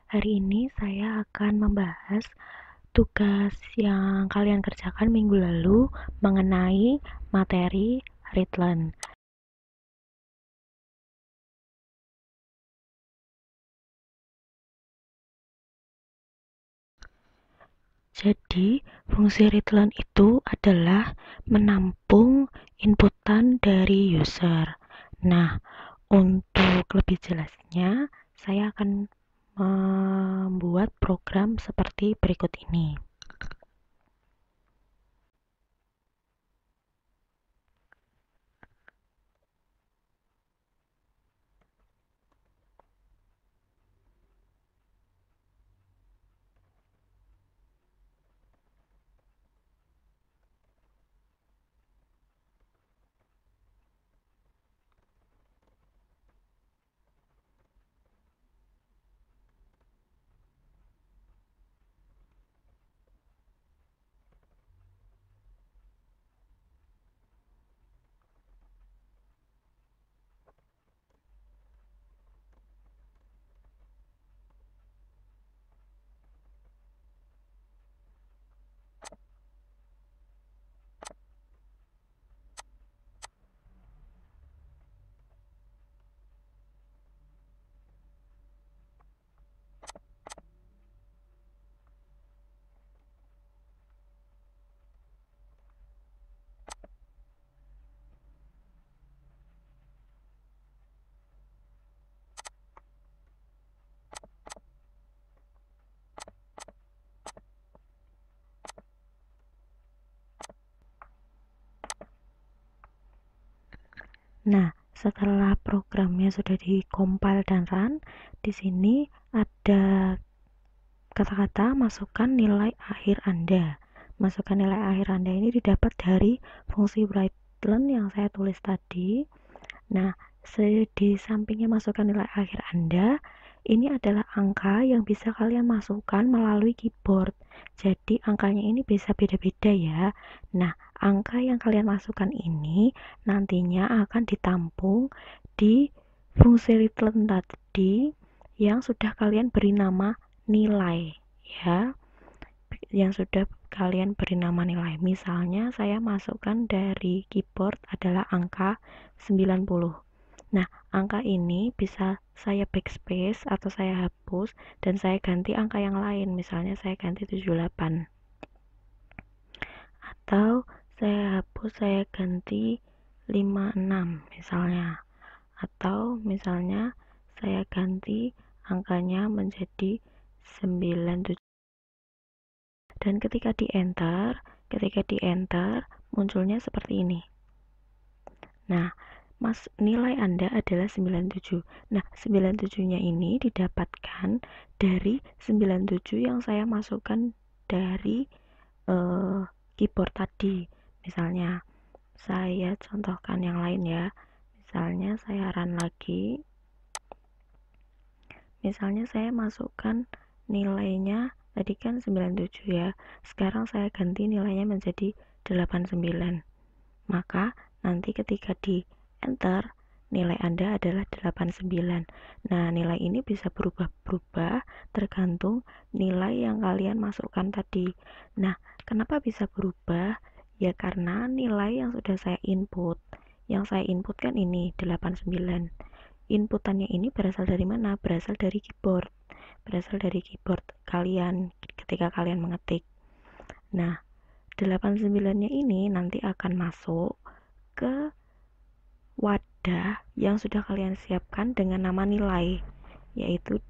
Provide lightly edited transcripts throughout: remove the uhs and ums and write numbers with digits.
Hari ini saya akan membahas tugas yang kalian kerjakan minggu lalu mengenai materi Readline. Jadi, fungsi Readline itu adalah menampung inputan dari user. Nah, untuk lebih jelasnya, saya akan membuat program seperti berikut ini. Nah, setelah programnya sudah dikompil dan run, di sini ada kata-kata masukkan nilai akhir Anda. Masukkan nilai akhir Anda ini didapat dari fungsi Brightline yang saya tulis tadi. Nah, di sampingnya masukkan nilai akhir Anda, ini adalah angka yang bisa kalian masukkan melalui keyboard. Jadi angkanya ini bisa beda-beda ya. Nah, angka yang kalian masukkan ini nantinya akan ditampung di fungsi return tadi yang sudah kalian beri nama nilai ya. Yang sudah kalian beri nama nilai. Misalnya saya masukkan dari keyboard adalah angka 90. Nah, angka ini bisa saya backspace atau saya hapus dan saya ganti angka yang lain. Misalnya saya ganti 78. Atau saya hapus, saya ganti 56 misalnya. Atau misalnya saya ganti angkanya menjadi 97. Dan ketika di enter munculnya seperti ini. Nah, nilai Anda adalah 97. Nah, 97-nya ini didapatkan dari 97 yang saya masukkan dari keyboard tadi. Misalnya, saya contohkan yang lain ya. Misalnya saya run lagi. Misalnya saya masukkan nilainya tadi kan 97 ya. Sekarang saya ganti nilainya menjadi 89. Maka nanti ketika di enter nilai Anda adalah 89. Nah, nilai ini bisa berubah-berubah tergantung nilai yang kalian masukkan tadi. Nah, kenapa bisa berubah? Ya karena nilai yang sudah saya input. Yang saya input kan ini 89. Inputannya ini berasal dari mana? Berasal dari keyboard. Berasal dari keyboard kalian ketika kalian mengetik. Nah, 89-nya ini nanti akan masuk ke wadah yang sudah kalian siapkan dengan nama nilai, yaitu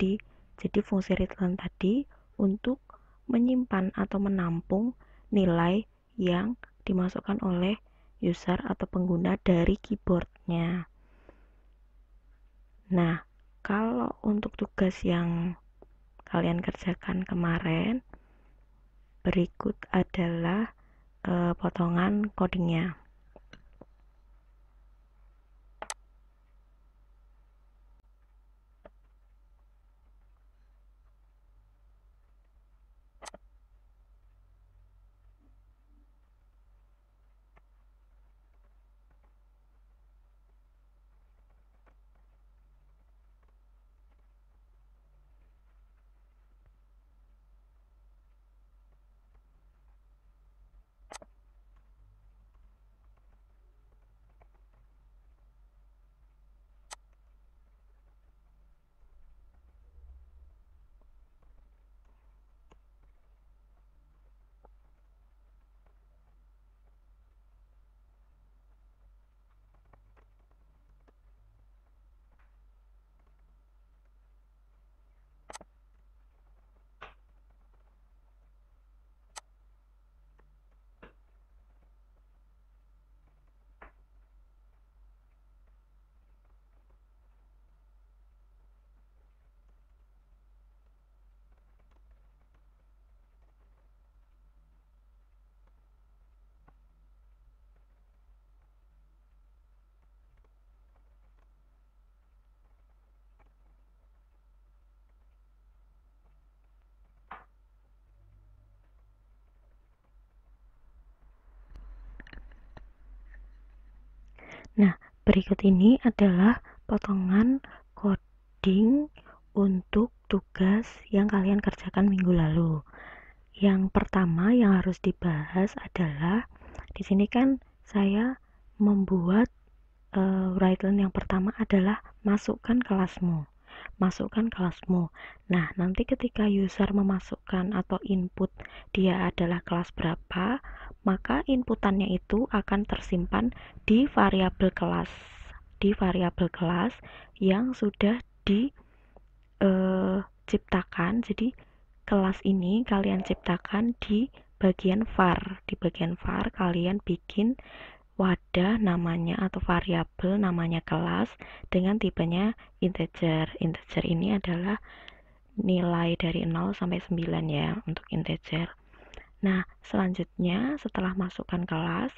jadi fungsi return tadi untuk menyimpan atau menampung nilai yang dimasukkan oleh user atau pengguna dari keyboardnya. Nah, kalau untuk tugas yang kalian kerjakan kemarin, berikut adalah potongan codingnya. Nah, berikut ini adalah potongan coding untuk tugas yang kalian kerjakan minggu lalu. Yang pertama yang harus dibahas adalah di sini kan saya membuat writeline yang pertama adalah masukkan kelasmu. Masukkan kelasmu. Nah, nanti ketika user memasukkan atau input dia adalah kelas berapa, maka inputannya itu akan tersimpan di variabel kelas. Di variabel kelas yang sudah diciptakan. Jadi kelas ini kalian ciptakan di bagian var. Di bagian var kalian bikin wadah namanya atau variabel namanya kelas dengan tipenya integer. Integer ini adalah nilai dari 0 sampai 9 ya untuk integer. Nah, selanjutnya setelah masukkan kelas,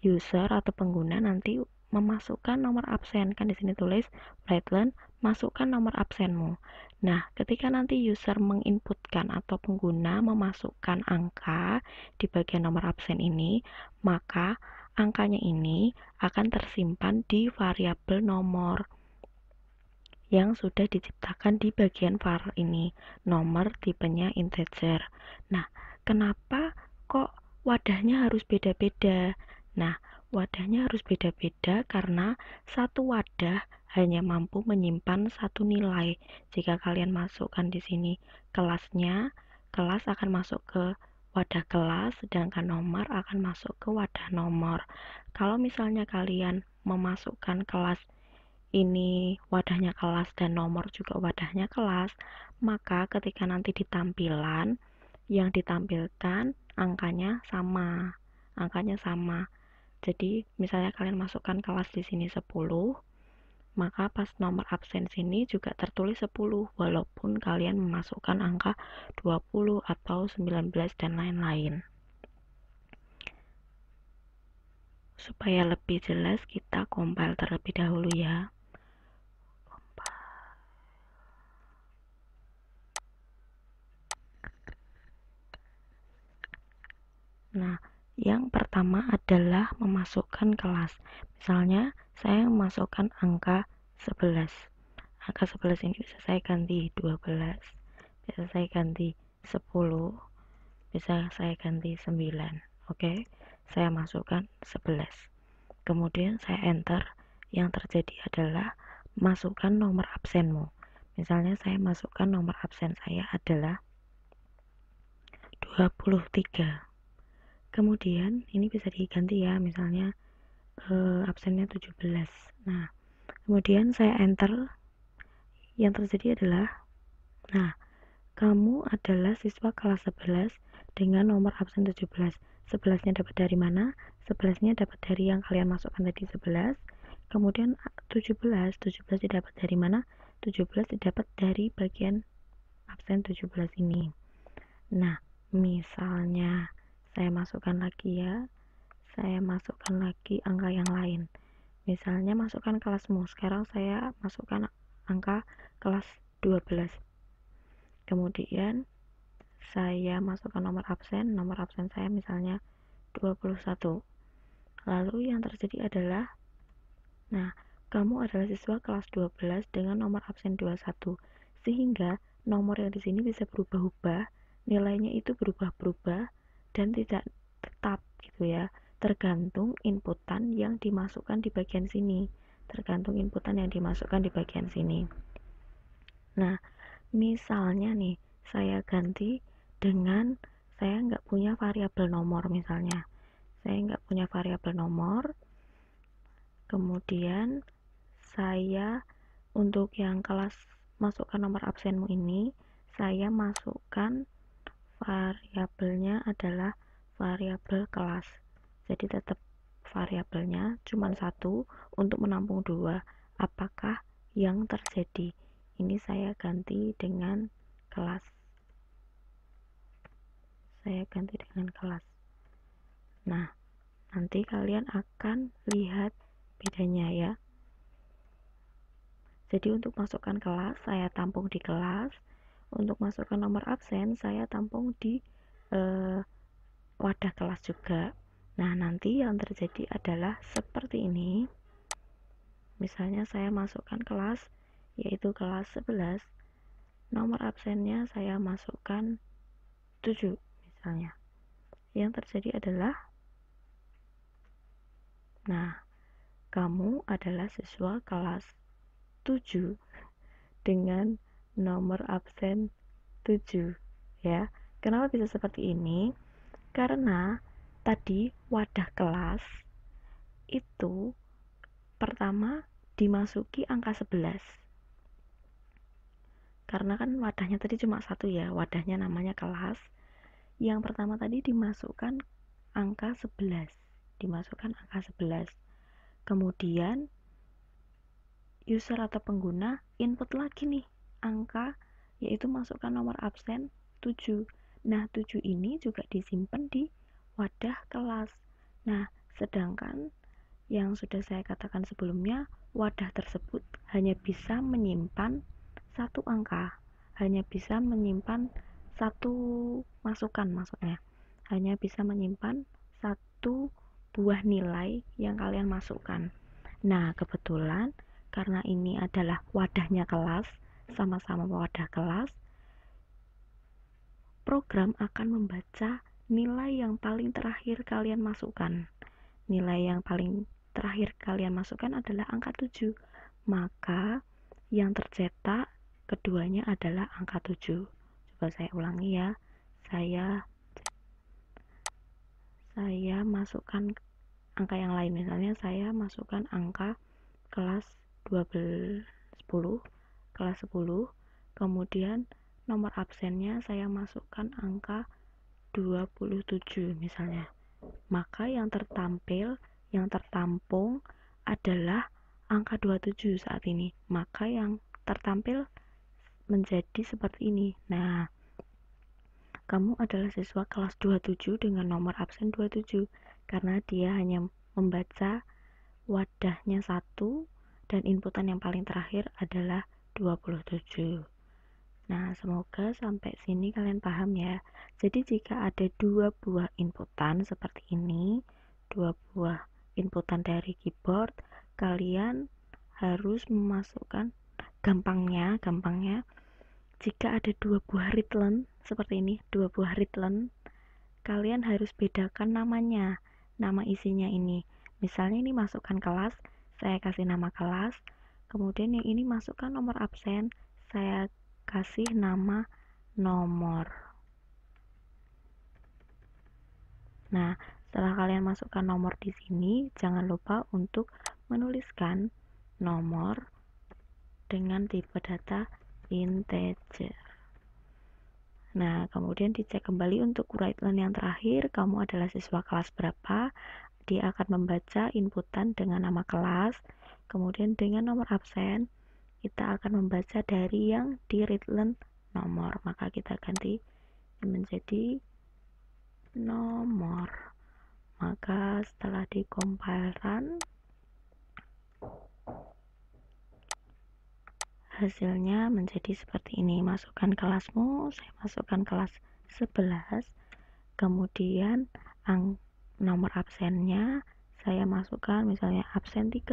user atau pengguna nanti memasukkan nomor absen. Kan di sini tulis writeline masukkan nomor absenmu. Nah, ketika nanti user menginputkan atau pengguna memasukkan angka di bagian nomor absen ini, maka angkanya ini akan tersimpan di variabel nomor yang sudah diciptakan di bagian var ini, nomor tipenya integer. Nah, kenapa kok wadahnya harus beda-beda? Nah, wadahnya harus beda-beda karena satu wadah hanya mampu menyimpan satu nilai. Jika kalian masukkan di sini kelasnya, kelas akan masuk ke wadah kelas, sedangkan nomor akan masuk ke wadah nomor. Kalau misalnya kalian memasukkan kelas ini wadahnya kelas dan nomor juga wadahnya kelas, maka ketika nanti di tampilan yang ditampilkan angkanya sama. Angkanya sama. Jadi misalnya kalian masukkan kelas di sini 10, maka pas nomor absen sini juga tertulis 10 walaupun kalian memasukkan angka 20 atau 19 dan lain-lain. Supaya lebih jelas kita compile terlebih dahulu ya. Nah, yang pertama adalah memasukkan kelas. Misalnya, saya memasukkan angka 11. Angka 11 ini bisa saya ganti 12, bisa saya ganti 10, bisa saya ganti 9. Oke, saya masukkan 11. Kemudian saya enter. Yang terjadi adalah masukkan nomor absenmu. Misalnya saya masukkan nomor absen saya adalah 23. Kemudian ini bisa diganti ya, misalnya absennya 17. Nah, kemudian saya enter. Yang terjadi adalah, nah, kamu adalah siswa kelas 11 dengan nomor absen 17. 11-nya dapat dari mana? 11-nya dapat dari yang kalian masukkan tadi 11. Kemudian 17, 17 didapat dari mana? 17 didapat dari bagian absen 17 ini. Nah, misalnya saya masukkan lagi ya. Saya masukkan lagi angka yang lain. Misalnya masukkan kelasmu. Sekarang saya masukkan angka kelas 12. Kemudian saya masukkan nomor absen. Nomor absen saya misalnya 21. Lalu yang terjadi adalah, nah, kamu adalah siswa kelas 12 dengan nomor absen 21. Sehingga nomor yang di sini bisa berubah-ubah, nilainya itu berubah-berubah dan tidak tetap gitu ya. Tergantung inputan yang dimasukkan di bagian sini. Tergantung inputan yang dimasukkan di bagian sini. Nah, misalnya nih, saya ganti dengan saya nggak punya variabel nomor misalnya. Saya nggak punya variabel nomor. Kemudian saya untuk yang kelas masukkan nomor absenmu ini, saya masukkan variabelnya adalah variabel kelas. Jadi tetap variabelnya cuma satu untuk menampung dua. Apakah yang terjadi? Ini saya ganti dengan kelas. Saya ganti dengan kelas. Nah, nanti kalian akan lihat bedanya ya. Jadi untuk masukkan kelas, saya tampung di kelas. Untuk masukkan nomor absen, saya tampung di wadah kelas juga. Nah, nanti yang terjadi adalah seperti ini. Misalnya saya masukkan kelas, yaitu kelas 11, nomor absennya saya masukkan 7 misalnya. Yang terjadi adalah, nah, kamu adalah siswa kelas 7 dengan nomor absen 7 ya. Kenapa bisa seperti ini? Karena tadi wadah kelas itu pertama dimasuki angka 11. Karena kan wadahnya tadi cuma satu ya, wadahnya namanya kelas. Yang pertama tadi dimasukkan angka 11. Dimasukkan angka 11. Kemudian user atau pengguna input lagi nih angka, yaitu masukkan nomor absen 7. Nah, 7 ini juga disimpan di wadah kelas. Nah, sedangkan yang sudah saya katakan sebelumnya, wadah tersebut hanya bisa menyimpan satu angka, hanya bisa menyimpan satu masukan, maksudnya hanya bisa menyimpan satu buah nilai yang kalian masukkan. Nah, kebetulan karena ini adalah wadahnya kelas, sama-sama wadah kelas, program akan membaca nilai yang paling terakhir kalian masukkan. Nilai yang paling terakhir kalian masukkan adalah angka 7. Maka yang tercetak keduanya adalah angka 7. Coba saya ulangi ya. Saya masukkan angka yang lain. Misalnya saya masukkan angka kelas 12 10, kelas 10. Kemudian nomor absennya saya masukkan angka 27 misalnya. Maka yang tertampung adalah angka 27 saat ini. Maka yang tertampil menjadi seperti ini. Nah, kamu adalah siswa kelas 27 dengan nomor absen 27 karena dia hanya membaca wadahnya satu dan inputan yang paling terakhir adalah 27. Nah, semoga sampai sini kalian paham ya. Jadi jika ada dua buah inputan seperti ini, dua buah inputan dari keyboard, kalian harus memasukkan gampangnya jika ada dua buah readline seperti ini, dua buah readline, kalian harus bedakan namanya, nama isinya ini. Misalnya ini masukkan kelas, saya kasih nama kelas, kemudian yang ini masukkan nomor absen, saya kasih nama nomor. Nah, setelah kalian masukkan nomor di sini, jangan lupa untuk menuliskan nomor dengan tipe data integer. Nah, kemudian dicek kembali untuk write line yang terakhir, kamu adalah siswa kelas berapa. Dia akan membaca inputan dengan nama kelas, kemudian dengan nomor absen, kita akan membaca dari yang di read line nomor, maka kita ganti menjadi nomor. Maka setelah dikompil run, hasilnya menjadi seperti ini. Masukkan kelasmu, saya masukkan kelas 11, kemudian nomor absennya saya masukkan misalnya absen 30,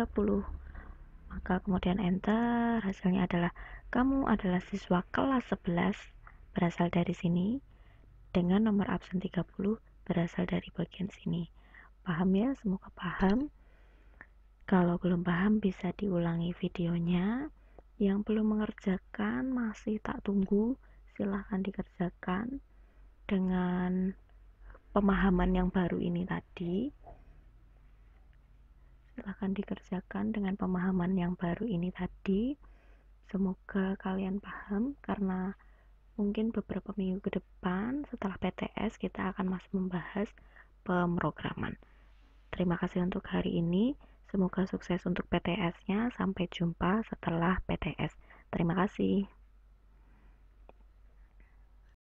maka kemudian enter, hasilnya adalah kamu adalah siswa kelas 11 berasal dari sini dengan nomor absen 30 berasal dari bagian sini. Paham ya? Semoga paham. Kalau belum paham bisa diulangi videonya. Yang belum mengerjakan masih tak tunggu, silahkan dikerjakan dengan pemahaman yang baru ini tadi. Silahkan dikerjakan dengan pemahaman yang baru ini tadi. Semoga kalian paham, karena mungkin beberapa minggu ke depan setelah PTS kita akan masih membahas pemrograman. Terima kasih untuk hari ini. Semoga sukses untuk PTS-nya. Sampai jumpa setelah PTS. Terima kasih.